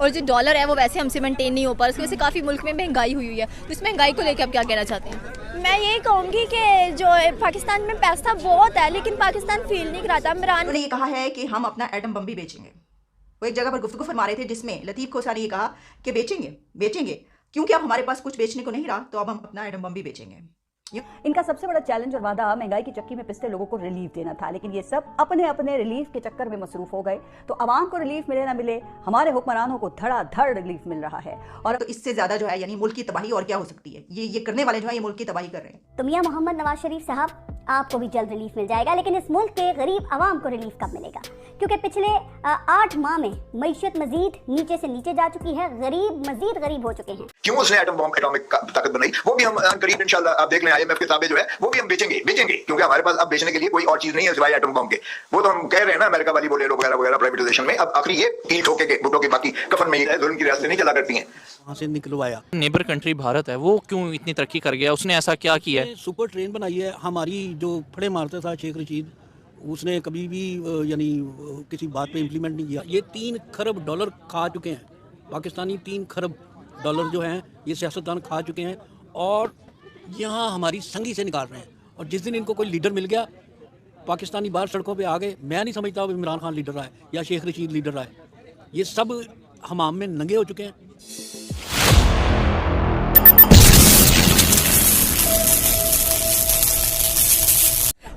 और जो डॉलर है वो वैसे हमसे मेंटेन नहीं हो पा रहा, उसकी वजह से काफ़ी मुल्क में महंगाई हुई है। तो इस महंगाई को लेकर आप क्या कहना चाहते हैं? मैं यही कहूँगी कि जो पाकिस्तान में पैसा बहुत है लेकिन पाकिस्तान फील नहीं कराता। उन्होंने ये कहा है कि हम अपना एटम बम भी बेचेंगे। वो एक जगह पर गुफ्तगू फरमा रहे थे जिसमें लतीफ़ खोसा ने ये कहा कि बेचेंगे क्योंकि अब हमारे पास कुछ बेचने को नहीं रहा, तो अब हम अपना एटम बम भी बेचेंगे। इनका सबसे बड़ा चैलेंज और वादा महंगाई की चक्की में पिसते लोगों को रिलीफ देना था, लेकिन ये सब अपने अपने रिलीफ के चक्कर में मसरूफ हो गए। तो आवाम को रिलीफ मिले ना मिले, हमारे हुक्मरानों को धड़ाधड़ रिलीफ मिल रहा है। और तो इससे ज्यादा जो है यानी मुल्क की तबाही और क्या हो सकती है। ये करने वाले जो है ये मुल्क की तबाही कर रहे हैं। तो मियां मोहम्मद नवाज शरीफ साहब, आपको भी जल्द रिलीफ मिल जाएगा, लेकिन इस मुल्क के गरीब आवाम को रिलीफ कब मिलेगा? क्योंकि पिछले 8 माह में मईशत मजीद नीचे से नीचे जा चुकी है, गरीब मजीद गरीब हो चुके हैं। क्यों उसने एटम बम एटॉमिक ताकत बनाई, वो भी हम करीब इंशाल्लाह आप देख लें IMF किताबें जो है वो भी हम बेचेंगे क्योंकि हमारे पास अब बेचने के लिए कोई और चीज नहीं है सिवाय एटम बम के। वो तो हम कह रहे हैं ना, अमेरिका वाली बोले वगैरह वगैरह प्राइवेटाइजेशन में। अब आखिरी ये कील ठोके के बुटों की बाकी कफन में ही है, जुल्म की रास्ते नहीं चला करती हैं। वहाँ से निकलवाया। नेबर कंट्री भारत है, वो क्यों इतनी तरक्की कर गया? उसने ऐसा क्या किया है? सुपर ट्रेन बनाई है। हमारी जो फड़े मारता था शेख रशीद, उसने कभी भी यानी किसी बात पे इम्प्लीमेंट नहीं किया। ये 3 खरब डॉलर खा चुके हैं पाकिस्तानी, 3 खरब डॉलर जो हैं ये सियासतदान खा चुके हैं और यहाँ हमारी संगी से निकाल रहे हैं। और जिस दिन इनको कोई लीडर मिल गया, पाकिस्तानी बाहर सड़कों पे आ गए। मैं नहीं समझता अब इमरान खान लीडर रहा है या शेख रशीद लीडर रहा है, ये सब हमाम में नंगे हो चुके हैं।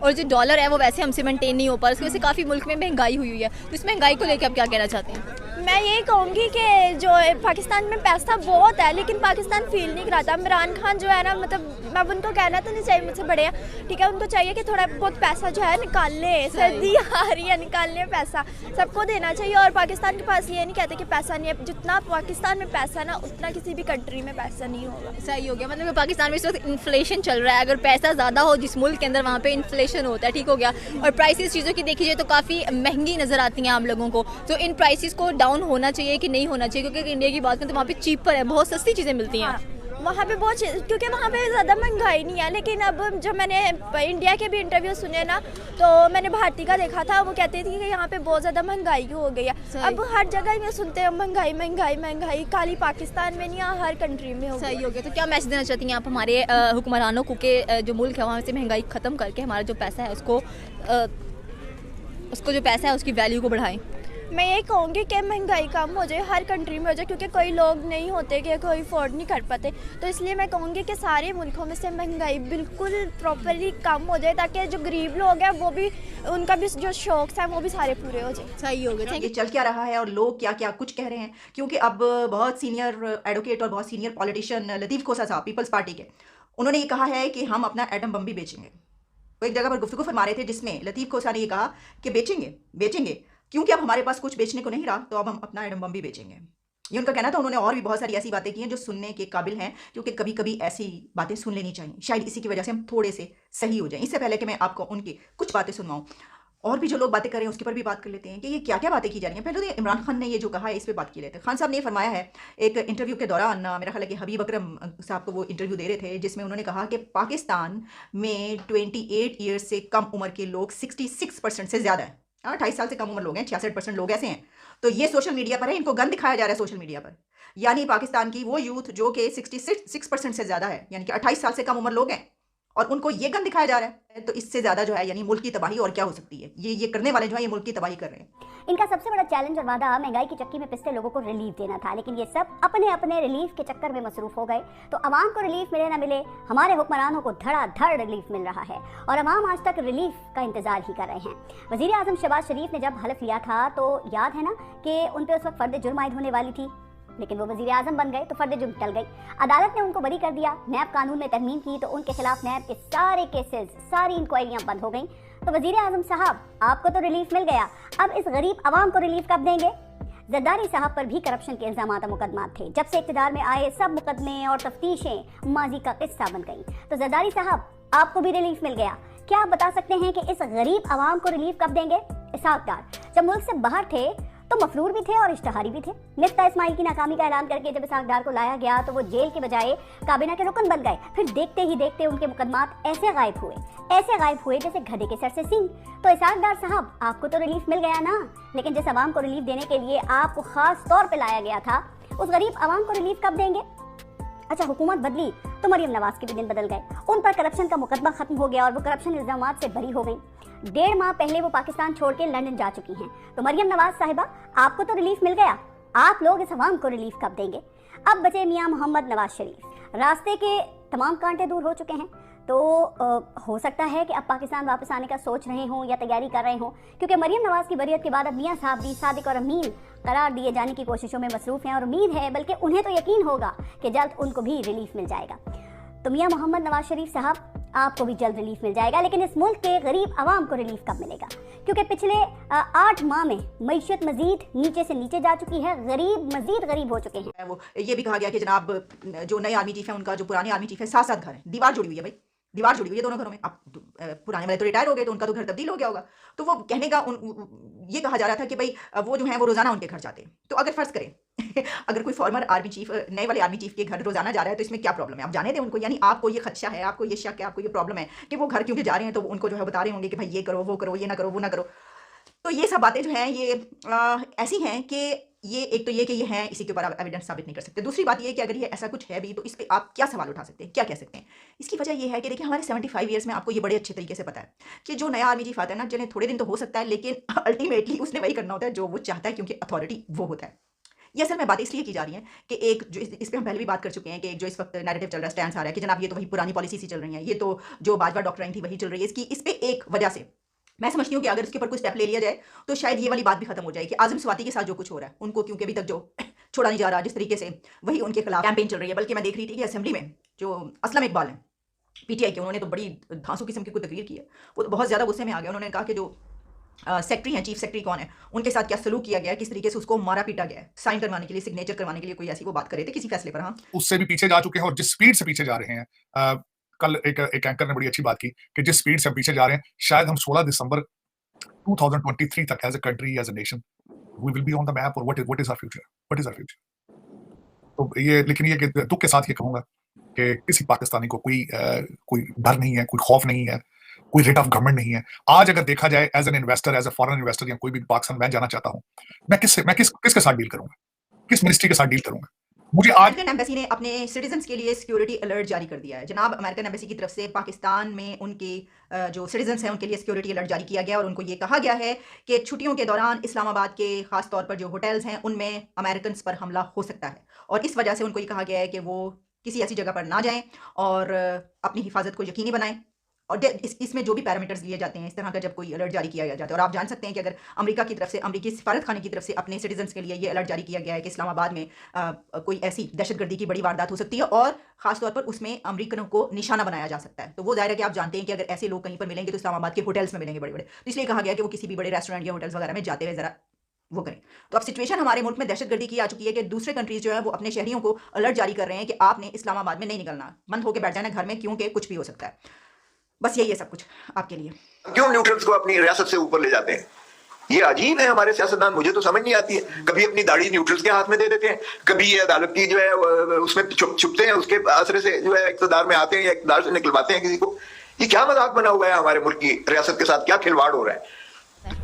और जो डॉलर है वो वैसे हमसे मेंटेन नहीं हो पा रहा, उसकी वजह से काफ़ी मुल्क में महंगाई हुई है। तो इस महंगाई को लेकर आप क्या कहना चाहते हैं? मैं यही कहूँगी कि जो पाकिस्तान में पैसा बहुत है लेकिन पाकिस्तान फील नहीं कराता। इमरान खान जो है ना, मतलब अब उनको कहना तो नहीं चाहिए, मुझसे बड़े हैं, ठीक है, उनको चाहिए कि थोड़ा बहुत पैसा जो है निकाल ले, सर्दी आ रही है, निकाल ले पैसा, सबको देना चाहिए। और पाकिस्तान के पास ये नहीं कहते कि पैसा नहीं है, जितना पाकिस्तान में पैसा ना उतना किसी भी कंट्री में पैसा नहीं होगा। सही हो गया, मतलब पाकिस्तान में इस वक्त इन्फ्लेशन चल रहा है। अगर पैसा ज़्यादा हो जिस मुल्क के अंदर, वहाँ पे इन्फ्लेशन होता है, ठीक हो गया। और प्राइसेस चीज़ों की देखी जाए तो काफ़ी महंगी नज़र आती हैं आम लोगों को। तो इन प्राइसेस को डाउन होना चाहिए कि नहीं होना चाहिए? क्योंकि इंडिया की बात करें तो वहाँ पे चीपर है, बहुत सस्ती चीज़ें मिलती हैं। वहाँ पे बहुत, क्योंकि वहाँ पे ज़्यादा महंगाई नहीं है। लेकिन अब जब मैंने इंडिया के भी इंटरव्यू सुने ना, तो मैंने भारती का देखा था, वो कहती थी कि यहाँ पे बहुत ज़्यादा महंगाई हो गई है। अब हर जगह में सुनते हैं महंगाई महंगाई महंगाई, खाली पाकिस्तान में नहीं, हर कंट्री में हो गई। सही हो गया। तो क्या मैसेज देना चाहती हैं आप हमारे हुक्मरानों को कि जो मुल्क है वहाँ से महंगाई ख़त्म करके हमारा जो पैसा है उसको जो पैसा है उसकी वैल्यू को बढ़ाएं? मैं ये कहूँगी कि महंगाई कम हो जाए, हर कंट्री में हो जाए, क्योंकि कोई लोग नहीं होते कि कोई अफोर्ड नहीं कर पाते। तो इसलिए मैं कहूँगी कि सारे मुल्कों में से महंगाई बिल्कुल प्रॉपरली कम हो जाए, ताकि जो गरीब लोग हैं वो भी, उनका भी जो शौक है वो भी सारे पूरे हो जाए। सही हो गया। ये चल क्या रहा है और लोग क्या क्या कुछ कह रहे हैं, क्योंकि अब बहुत सीनियर एडवोकेट और बहुत सीनियर पॉलिटिशियन लतीफ़ खोसा साहब पीपल्स पार्टी के, उन्होंने ये कहा है कि हम अपना एटम बम भी बेचेंगे। वो एक जगह पर गुफ्तगू फरमा रहे थे जिसमें लतीफ़ खोसा ने ये कहा कि बेचेंगे क्योंकि अब हमारे पास कुछ बेचने को नहीं रहा, तो अब हम अपना एटम बम भी बेचेंगे। ये उनका कहना था। उन्होंने और भी बहुत सारी ऐसी बातें की हैं जो सुनने के काबिल हैं, क्योंकि कभी कभी ऐसी बातें सुन लेनी चाहिए। शायद इसी की वजह से हम थोड़े से सही हो जाएं। इससे पहले कि मैं आपको उनकी कुछ बातें सुनवाऊँ, और भी जो लोग बातें कर रहे हैं उसके पर भी बात कर लेते हैं कि ये क्या क्या बातें की जा रही हैं। पहले तो इमरान खान ने ये जो कहा है इस पर बात की लेते हैं। खान साहब ने फरमाया है एक इंटरव्यू के दौरान, मेरा ख्याल है कि हबीब अकरम साहब को वो इंटरव्यू दे रहे थे, जिसमें उन्होंने कहा कि पाकिस्तान में 28 ईयर्स से कम उम्र के लोग 66% से ज़्यादा हैं। 28 साल से कम उम्र लोग हैं, 66% लोग ऐसे हैं। तो ये सोशल मीडिया पर है, इनको गन दिखाया जा रहा है सोशल मीडिया पर। यानी पाकिस्तान की वो यूथ जो कि 66% से ज़्यादा है, यानी कि 28 साल से कम उम्र लोग हैं, और उनको ये गन दिखाया जा रहा है। तो इससे ज़्यादा जो है यानी मुल्क की तबाही और क्या हो सकती है। ये करने वाले जो है ये मुल्क की तबाही कर रहे हैं। इनका सबसे बड़ा चैलेंज और वादा महंगाई की चक्की में पिसते लोगों को रिलीफ देना था, लेकिन ये सब अपने अपने रिलीफ के चक्कर में मसरूफ हो गए। तो आवाम को रिलीफ मिले ना मिले, हमारे हुक्मरानों को धड़ाधड़ रिलीफ मिल रहा है और आवाम आज तक रिलीफ का इंतजार ही कर रहे हैं। वज़ीर आज़म शहबाज शरीफ ने जब हलफ लिया था तो याद है ना कि उन पर उस वक्त फर्द जुर्म आयद होने वाली थी, लेकिन वो वज़ीर आज़म बन गए तो फर्द जुर्म टल गई। अदालत ने उनको बरी कर दिया, नैब कानून में तरमीम की तो उनके खिलाफ नैब के सारे केसेस, सारी इंक्वायरियां बंद हो गईं। तो वज़ीर आज़म साहब, आपको तो रिलीफ मिल गया, अब इस गरीब आवाम को रिलीफ कब देंगे? जरदारी साहब पर भी करप्शन के इल्जामात मुकदमात थे। जब से इक़्तिदार में आए सब मुकदमे और तफ्तीशें माजी का किस्सा बन गई। तो जरदारी साहब, आपको भी रिलीफ मिल गया। क्या आप बता सकते हैं कि इस गरीब आवाम को रिलीफ कब देंगे? इसहाक डार जब मुल्क से बाहर थे तो मफरूर भी थे और इश्तहारी भी थे। मिफ्ता इस्माइल की नाकामी का ऐलान करके जब इसहाक डार को लाया गया तो वो जेल के बजाय काबीना के रुकन बन गए। फिर देखते ही देखते उनके मुकदमात ऐसे गायब हुए जैसे गधे के सर से सींग। तो इसहाक डार साहब, आपको तो रिलीफ मिल गया ना, लेकिन जिस आवाम को रिलीफ देने के लिए आपको खास तौर पे लाया गया था, उस गरीब आवाम को रिलीफ कब देंगे? अच्छा, हुकूमत बदली तो मरियम नवाज के भी दिन बदल गए। उन पर करप्शन का मुकदमा खत्म हो गया और वो करप्शन इल्जामात से बरी हो गई। 1.5 माह पहले वो पाकिस्तान छोड़ के लंदन जा चुकी हैं। तो मरियम नवाज साहिबा, आपको तो रिलीफ मिल गया, आप लोग इस अवाम को रिलीफ कब देंगे? अब बचे मियां मोहम्मद नवाज शरीफ। रास्ते के तमाम कांटे दूर हो चुके हैं, तो हो सकता है कि अब पाकिस्तान वापस आने का सोच रहे हों या तैयारी कर रहे हों, क्योंकि मरियम नवाज की बरियत के बाद अब मियां साहब भी सादिक और अमीन करार दिए जाने की कोशिशों में मसरूफ हैं और उम्मीद है, बल्कि उन्हें तो यकीन होगा कि जल्द उनको भी रिलीफ मिल जाएगा। तो मियां मोहम्मद नवाज शरीफ साहब, आपको भी जल्द रिलीफ मिल जाएगा, लेकिन इस मुल्क के गरीब आवाम को रिलीफ कब मिलेगा? क्योंकि पिछले 8 माह में मईशत मजीद नीचे से नीचे जा चुकी है, गरीब मजीद गरीब हो चुके हैं। वो ये भी कहा गया कि जनाब जो नए आर्मी चीफ है उनका जो पुराने आर्मी चीफ है, 7 घर है, दीवार जुड़ी हुई है भाई, दीवार जुड़ी हुई है दोनों घरों में। अब पुराने वाले तो रिटायर हो गए तो उनका तो घर तब्दील हो गया होगा। तो वो कहने का ये कहा जा रहा था कि भाई वो जो है वो रोजाना उनके घर जाते हैं। तो अगर फर्ज करें अगर कोई फॉर्मर आर्मी चीफ नए वाले आर्मी चीफ के घर रोजाना जा रहा है तो इसमें क्या प्रॉब्लम है? आप जाने दें उनको, यानी आपको ये खदशा है, आपको ये शक है, आपको ये प्रॉब्लम है कि वो घर क्योंकि जा रहे हैं तो उनको जो है बता रहे होंगे कि भाई ये करो, वो करो, ये ना करो, वो ना करो। तो ये सब बातें जो हैं ये ऐसी हैं कि ये एक तो ये कि ये हैं, इसी के ऊपर आप एविडेंस साबित नहीं कर सकते। दूसरी बात ये कि अगर ये ऐसा कुछ है भी तो इस पर आप क्या सवाल उठा सकते हैं, क्या कह सकते हैं? इसकी वजह ये है कि देखिए हमारे 75 ईयर्स में आपको ये बड़े अच्छे तरीके से पता है कि जो नया आर्मी चीफ आता है ना, चले थोड़े दिन तो हो सकता है, लेकिन अल्टीमेटली उसने वही करना होता है जो वो चाहता है, क्योंकि अथॉरिटी वो होता है। ये असल में बातें इसलिए की जा रही हैं कि एक जो इस पर हम पहले भी बात कर चुके हैं कि एक जो इस वक्त नैरेटिव चल रहा है, स्टैंड आ रहा है कि जनाब ये तो वही पुरानी पॉलिसी सी चल रही है, ये तो जो बाजवा डॉक्ट्राइन थी वही चल रही है। इसकी इस पर एक वजह से मैं समझती हूँ कि अगर उसके ऊपर कोई स्टेप ले लिया जाए तो शायद ये वाली बात भी खत्म हो जाए कि आजम स्वाति के साथ जो कुछ हो रहा है उनको, क्योंकि अभी तक जो छोड़ा नहीं जा रहा, जिस तरीके से वही उनके खिलाफ कैंपेन चल रही है। बल्कि मैं देख रही थी कि असेंबली में जो असलम इकबाल हैं पीटीआई के, उन्होंने तो बड़ी धांसू किस्म की कोई तकरीर की है। वो तो बहुत ज़्यादा गुस्से में आ गया। उन्होंने कहा कि जो सेक्रेटरी हैं, चीफ सेक्रेटरी कौन है, उनके साथ क्या सलूक किया गया, किस तरीके से उसको मारा पीटा गया, साइन करवाने के लिए, सिग्नेचर करवाने के लिए, कोई ऐसी वो बात कर रहे थे किसी फैसले पर। हाँ, उससे भी पीछे जा चुके हैं और जिस स्पीड से पीछे जा रहे हैं, कल एक एंकर ने बड़ी अच्छी बात की कि जिस स्पीड से पीछे जा रहे हैं, शायद हम 16 दिसंबर 2023 तक as a country, as a nation, we will be on the map. और व्हाट इज आवर फ्यूचर? तो ये, लेकिन ये दुख के साथ ये कहूंगा कि किसी पाकिस्तानी को कोई डर नहीं है, कोई खौफ नहीं है, कोई रेट ऑफ गवर्नमेंट नहीं है। आज अगर देखा जाए as an investor, as a foreign investor या कोई भी पाकिस्तान मैं जाना चाहता हूँ, मैं किसके साथ डील करूंगा, किस मिनिस्ट्री के साथ डील करूंगा? मुझे आज अमेरिकन एम्बेसी ने अपने सिटीजन्स के लिए सिक्योरिटी अलर्ट जारी कर दिया है। जनाब, अमेरिकन एम्बेसी की तरफ से पाकिस्तान में उनके जो सिटीजन्स हैं उनके लिए सिक्योरिटी अलर्ट जारी किया गया और उनको ये कहा गया है कि छुट्टियों के दौरान इस्लामाबाद के खास तौर पर जो होटल्स हैं उनमें अमेरिकन पर हमला हो सकता है, और इस वजह से उनको ये कहा गया है कि वो किसी ऐसी जगह पर ना जाएं और अपनी हिफाजत को यकीनी बनाएं। और इसमें जो भी पैरामीटर्स लिए जाते हैं इस तरह का जब कोई अलर्ट जारी किया जाता है, और आप जान सकते हैं कि अगर अमेरिका की तरफ से, अमेरिकी सफारत खाने की तरफ से अपने सिटीजन्स के लिए ये अलर्ट जारी किया गया है कि इस्लामाबाद में कोई ऐसी दहशतगर्दी की बड़ी वारदात हो सकती है और ख़ासतौर पर उसमें अमेरिकनों को निशाना बनाया जा सकता है, तो वो ज़ाहिर है कि आप जानते हैं कि अगर ऐसे लोग कहीं पर मिलेंगे तो इस्लामाबाद के होटल्स में मिलेंगे बड़े बड़े। तो इसलिए कहा गया कि वो किसी भी बड़े रेस्टोरेंट या होटल्स वगैरह में जाते हुए ज़रा वो करें। तो अब सिचुएशन हमारे मुल्क में दहशतगर्दी की आ चुकी है कि दूसरे कंट्रीज जो है वो अपने शहरियों को अलर्ट जारी कर रहे हैं कि आपने इस्लामाबाद में नहीं निकलना, बंद होकर बैठ जाना घर में, क्योंकि कुछ भी हो सकता है। बस यही है सब कुछ आपके लिए। क्यों न्यूट्रल्स को अपनी रियासत से ऊपर ले जाते हैं? ये अजीब है हमारे सियासतदान, मुझे तो समझ नहीं आती है। कभी अपनी दाढ़ी न्यूट्रल्स के हाथ में दे देते हैं, कभी ये अदालत की जो है उसमें छुपते हैं, उसके असर से जो है इक़्तिदार में आते हैं या इक़्तिदार से निकलवाते हैं किसी को। ये क्या मजाक बना हुआ है हमारे मुल्क की रियासत के साथ? क्या खिलवाड़ हो रहा है?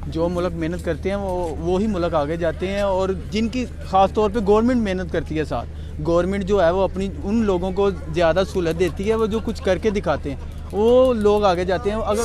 जो मुल्क मेहनत करते हैं वो ही मुल्क आगे जाते हैं, और जिनकी ख़ास तौर पे गवर्नमेंट मेहनत करती है, साथ गवर्नमेंट जो है वो अपनी उन लोगों को ज़्यादा सहूलत देती है, वो जो कुछ करके दिखाते हैं वो लोग आगे जाते हैं। अगर